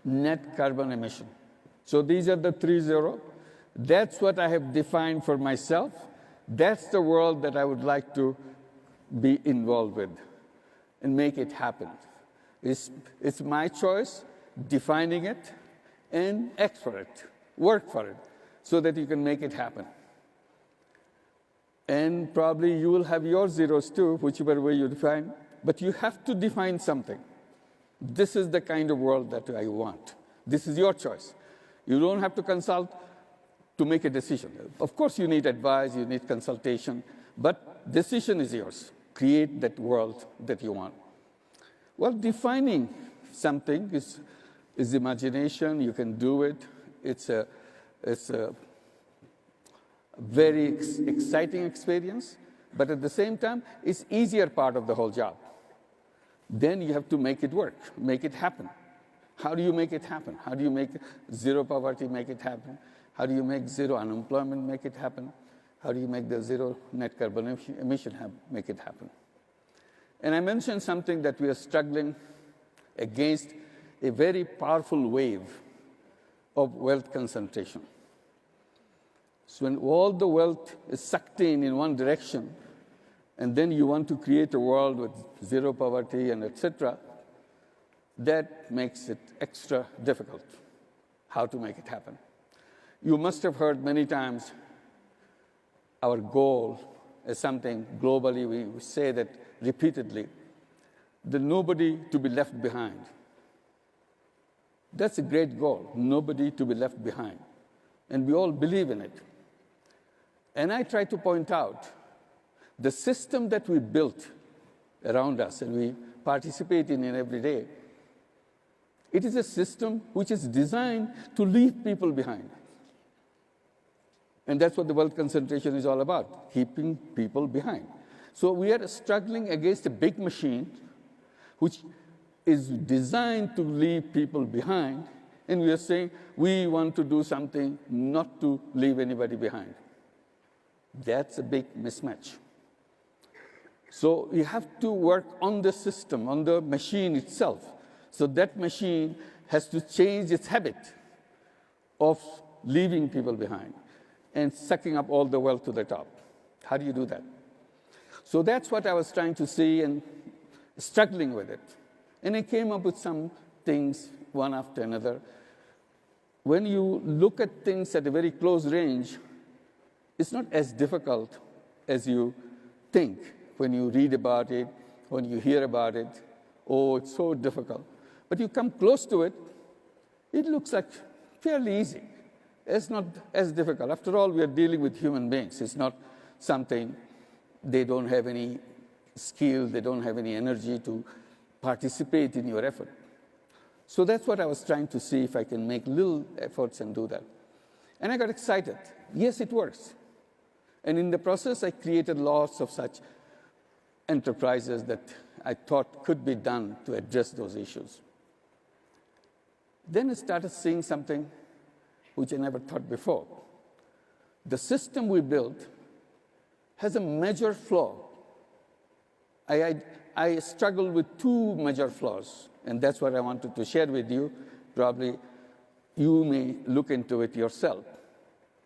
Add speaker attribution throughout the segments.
Speaker 1: net carbon emission. So these are the 3-0. That's what I have defined for myself. That's the world that I would like to be involved with and make it happen. It's my choice, defining it, and act for it, work for it, so that you can make it happen. And probably you will have your zeros too, whichever way you define, but you have to define something. This is the kind of world that I want. This is your choice. You don't have to consult to make a decision. Of course, you need advice, you need consultation, but decision is yours. Create that world that you want. Well, defining something is imagination. You can do it. It's a very exciting experience, but at the same time, it's easier part of the whole job. Then you have to make it work, make it happen. How do you make it happen? How do you make zero poverty make it happen? How do you make zero unemployment make it happen? How do you make the zero net carbon emission make it happen? And I mentioned something that we are struggling against a very powerful wave of wealth concentration. So when all the wealth is sucked in one direction, and then you want to create a world with zero poverty and et cetera, that makes it extra difficult how to make it happen. You must have heard many times our goal is something globally, we say that repeatedly, the nobody to be left behind. That's a great goal, nobody to be left behind. And we all believe in it. And I try to point out the system that we built around us and we participate in every day, it is a system which is designed to leave people behind. And that's what the wealth concentration is all about, keeping people behind. So we are struggling against a big machine which is designed to leave people behind, and we are saying we want to do something not to leave anybody behind. That's a big mismatch. So you have to work on the system, on the machine itself. So that machine has to change its habit of leaving people behind and sucking up all the wealth to the top. How do you do that? So that's what I was trying to see and struggling with it. And I came up with some things, one after another. When you look at things at a very close range, it's not as difficult as you think when you read about it, when you hear about it. Oh, it's so difficult. But you come close to it, it looks like fairly easy. It's not as difficult. After all, we are dealing with human beings. It's not something they don't have any skill, they don't have any energy to participate in your effort. So that's what I was trying to see if I can make little efforts and do that. And I got excited. Yes, it works. And in the process, I created lots of such enterprises that I thought could be done to address those issues. Then I started seeing something which I never thought before. The system we built has a major flaw. I struggled with two major flaws, and that's what I wanted to share with you. Probably you may look into it yourself.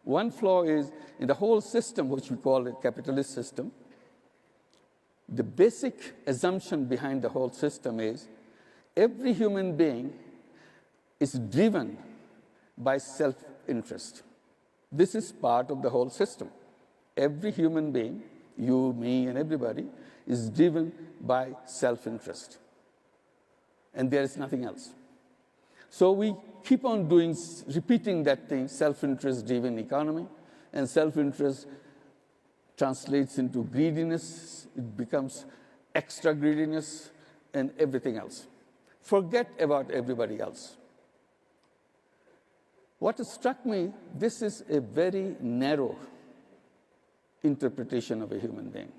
Speaker 1: One flaw is in the whole system, which we call a capitalist system, the basic assumption behind the whole system is every human being is driven by self-interest. This is part of the whole system. Every human being, you, me, and everybody, is driven by self-interest. And there is nothing else. So we keep on repeating that thing, self-interest-driven economy, and self-interest translates into greediness. It becomes extra greediness and everything else. Forget about everybody else. What struck me, this is a very narrow interpretation of a human being.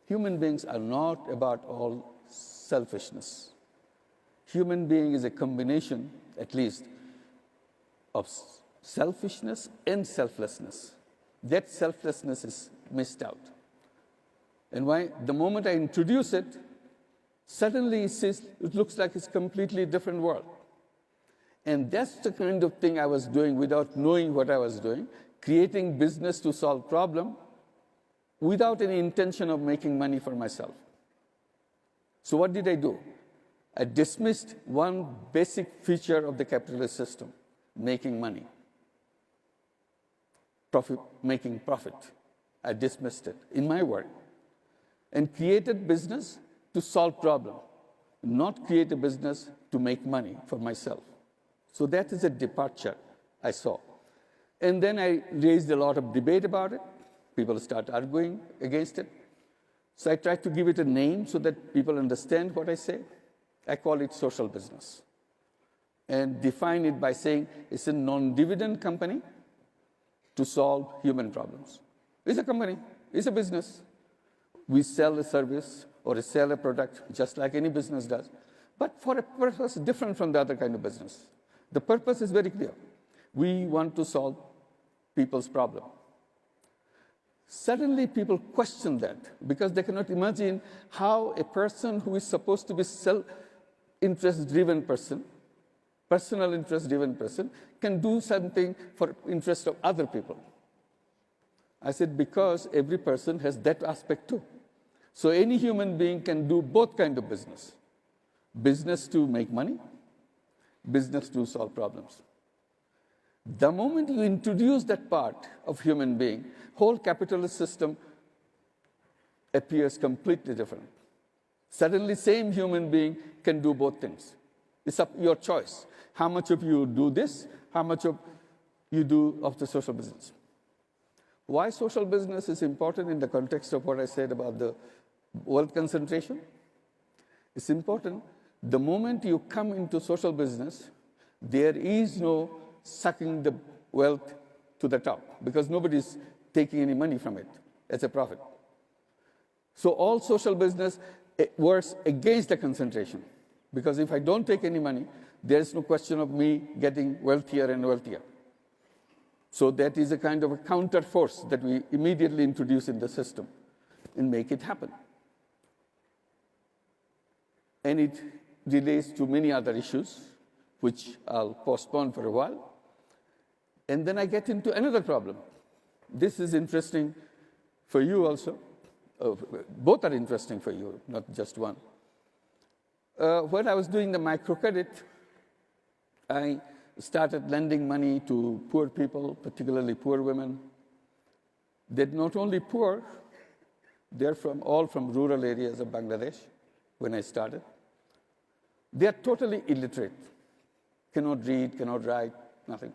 Speaker 1: Human beings are not about all selfishness. Human being is a combination, at least, of selfishness and selflessness. That selflessness is missed out. And why? The moment I introduce it, suddenly it looks like it's a completely different world. And that's the kind of thing I was doing without knowing what I was doing, creating business to solve problem without any intention of making money for myself. So what did I do? I dismissed one basic feature of the capitalist system, making money, making profit. I dismissed it in my work and created business to solve problem, not create a business to make money for myself. So that is a departure I saw. And then I raised a lot of debate about it. People start arguing against it. So I tried to give it a name so that people understand what I say. I call it social business and define it by saying it's a non-dividend company to solve human problems. It's a company, it's a business. We sell a service or sell a product just like any business does, but for a purpose different from the other kind of business. The purpose is very clear. We want to solve people's problem. Suddenly people question that because they cannot imagine how a person who is supposed to be self-interest-driven person, personal interest-driven person, can do something for interest of other people. I said, because every person has that aspect too. So any human being can do both kinds of business. Business to make money, business to solve problems. The moment you introduce that part of human being, whole capitalist system appears completely different. Suddenly, same human being can do both things. It's up your choice. How much of you do this, how much of you do of the social business. Why social business is important in the context of what I said about the wealth concentration? It's important. The moment you come into social business, there is no sucking the wealth to the top because nobody's taking any money from it as a profit. So all social business works against the concentration because if I don't take any money, there is no question of me getting wealthier and wealthier. So that is a kind of a counter force that we immediately introduce in the system and make it happen. And it relates to many other issues, which I'll postpone for a while. And then I get into another problem. This is interesting for you also. Both are interesting for you, not just one. When I was doing the microcredit, I started lending money to poor people, particularly poor women. They're not only poor, they're all from rural areas of Bangladesh when I started. They are totally illiterate, cannot read, cannot write, nothing.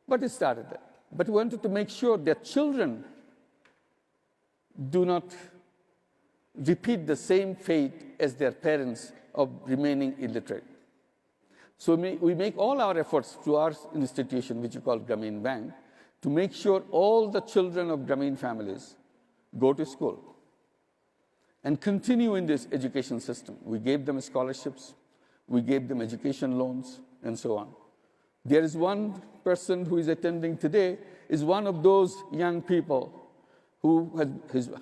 Speaker 1: But it started that. But we wanted to make sure their children do not repeat the same fate as their parents of remaining illiterate. So we make all our efforts through our institution, which we call Grameen Bank, to make sure all the children of Grameen families go to school and continue in this education system. We gave them scholarships, we gave them education loans, and so on. There is one person who is attending today, is one of those young people who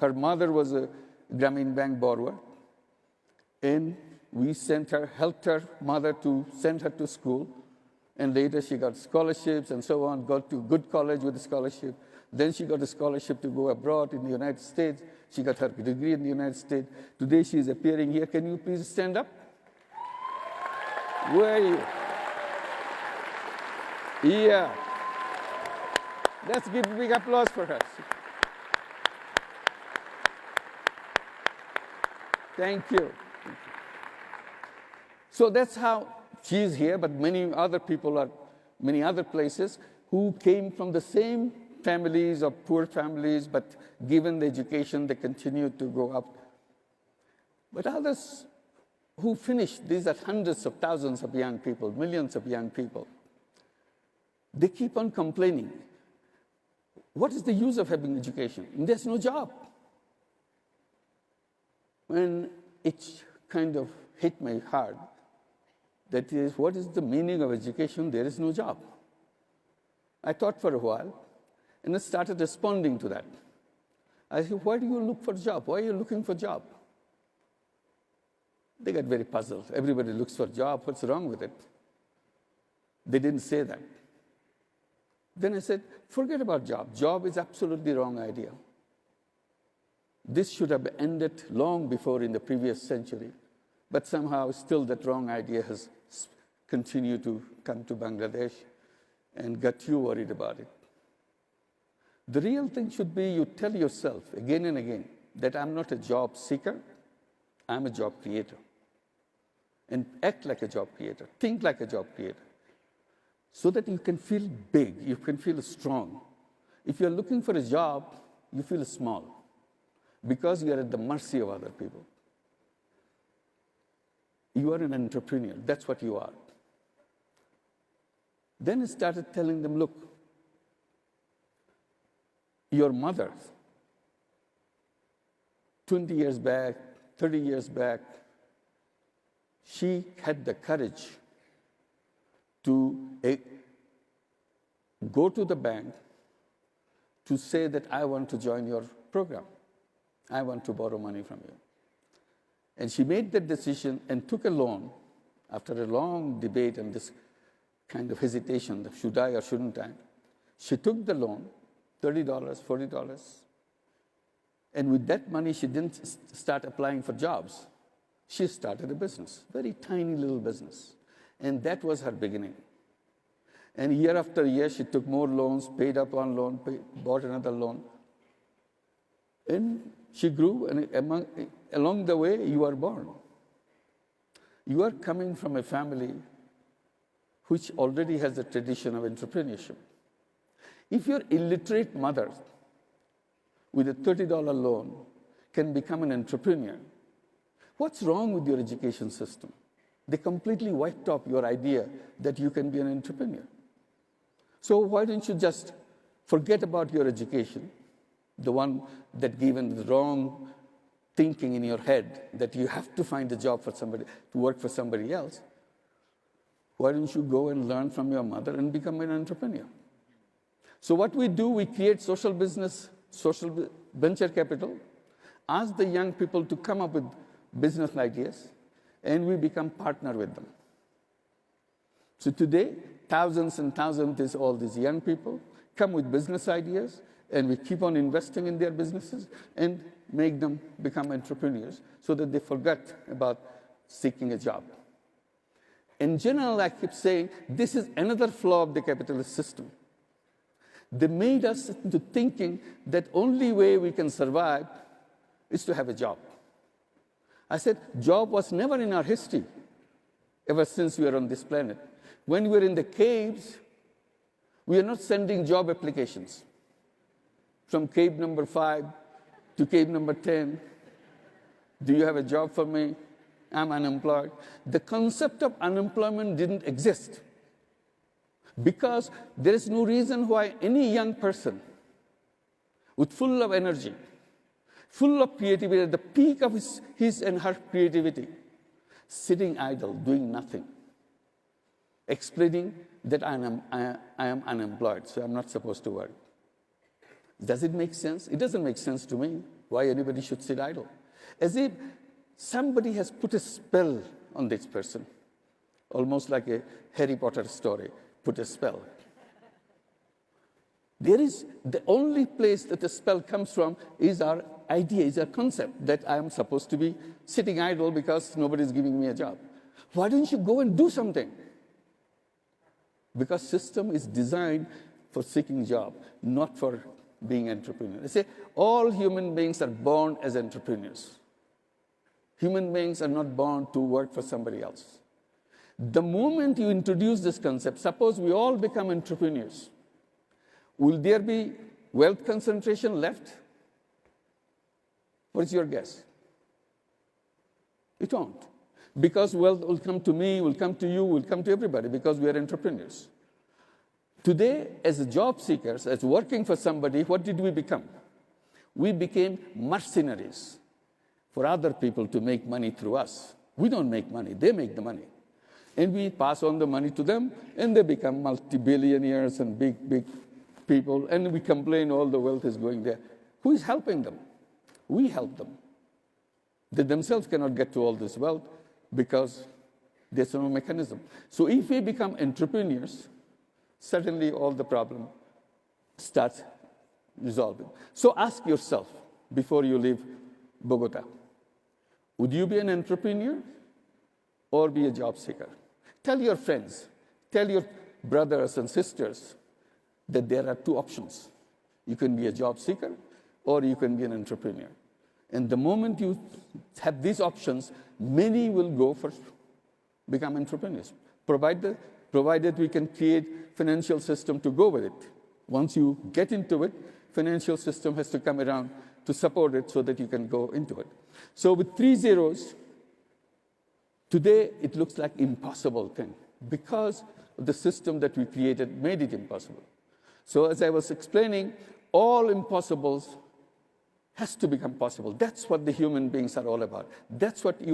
Speaker 1: her mother was a Grameen Bank borrower, and we helped her mother to send her to school, and later she got scholarships and so on, got to good college with a scholarship. Then she got a scholarship to go abroad in the United States. She got her degree in the United States. Today she is appearing here. Can you please stand up? Where are you? Yeah. Let's give a big applause for her. Thank you. So that's how she is here, but many other people are, many other places who came from the same families or poor families, but given the education, they continue to go up. But others who finished, these are hundreds of thousands of young people, millions of young people. They keep on complaining. What is the use of having education? There's no job. When it kind of hit my heart, that is, what is the meaning of education? There is no job. I thought for a while, and I started responding to that. I said, why do you look for a job? Why are you looking for a job? They got very puzzled. Everybody looks for a job. What's wrong with it? They didn't say that. Then I said, forget about job. Job is absolutely wrong idea. This should have ended long before in the previous century. But somehow still that wrong idea has continued to come to Bangladesh and got you worried about it. The real thing should be you tell yourself again and again that I'm not a job seeker, I'm a job creator. And act like a job creator, think like a job creator, so that you can feel big, you can feel strong. If you're looking for a job, you feel small because you are at the mercy of other people. You are an entrepreneur, that's what you are. Then I started telling them, look, your mother, 20 years back, 30 years back, she had the courage to go to the bank to say that I want to join your program. I want to borrow money from you. And she made that decision and took a loan after a long debate and this kind of hesitation, should I or shouldn't I? She took the loan, $30, $40. And with that money, she didn't start applying for jobs. She started a business, very tiny little business. And that was her beginning. And year after year, she took more loans, paid up on loan, bought another loan. And she grew, and along the way, you are born. You are coming from a family which already has a tradition of entrepreneurship. If your illiterate mother with a $30 loan can become an entrepreneur, what's wrong with your education system? They completely wiped off your idea that you can be an entrepreneur. So why don't you just forget about your education, the one that given the wrong thinking in your head that you have to find a job for somebody, to work for somebody else. Why don't you go and learn from your mother and become an entrepreneur? So what we do, we create social business, social venture capital, ask the young people to come up with business ideas, and we become partner with them. So today, thousands and thousands of all these young people come with business ideas, and we keep on investing in their businesses and make them become entrepreneurs so that they forget about seeking a job. In general, I keep saying, this is another flaw of the capitalist system. They made us into thinking that only way we can survive is to have a job. I said, job was never in our history, ever since we are on this planet. When we were in the caves, we are not sending job applications from cave number 5 to cave number 10. Do you have a job for me? I'm unemployed. The concept of unemployment didn't exist because there is no reason why any young person with full of energy, full of creativity, at the peak of his and her creativity, sitting idle, doing nothing, explaining that I am unemployed, so I'm not supposed to work. Does it make sense? It doesn't make sense to me why anybody should sit idle. As if somebody has put a spell on this person, almost like a Harry Potter story, put a spell. There is the only place that the spell comes from is our idea, is our concept that I am supposed to be sitting idle because nobody is giving me a job. Why don't you go and do something? Because system is designed for seeking job, not for being entrepreneur. I say all human beings are born as entrepreneurs. Human beings are not born to work for somebody else. The moment you introduce this concept, suppose we all become entrepreneurs, will there be wealth concentration left? What is your guess? It won't. Because wealth will come to me, will come to you, will come to everybody because we are entrepreneurs. Today, as job seekers, as working for somebody, what did we become? We became mercenaries for other people to make money through us. We don't make money, they make the money. And we pass on the money to them, and they become multi-billionaires and big people, and we complain all the wealth is going there. Who is helping them? We help them. They themselves cannot get to all this wealth because There's no mechanism. So if we become entrepreneurs, suddenly all the problem starts resolving. So ask yourself before you leave Bogota, would you be an entrepreneur or be a job seeker? Tell your friends, tell your brothers and sisters that there are two options. You can be a job seeker or you can be an entrepreneur. And the moment you have these options, many will go for become entrepreneurs, provided we can create financial system to go with it. Once you get into it, financial system has to come around to support it so that you can go into it. So with 3 zeros, today it looks like impossible thing because the system that we created made it impossible. So as I was explaining, all impossibles has to become possible. That's what the human beings are all about. That's what you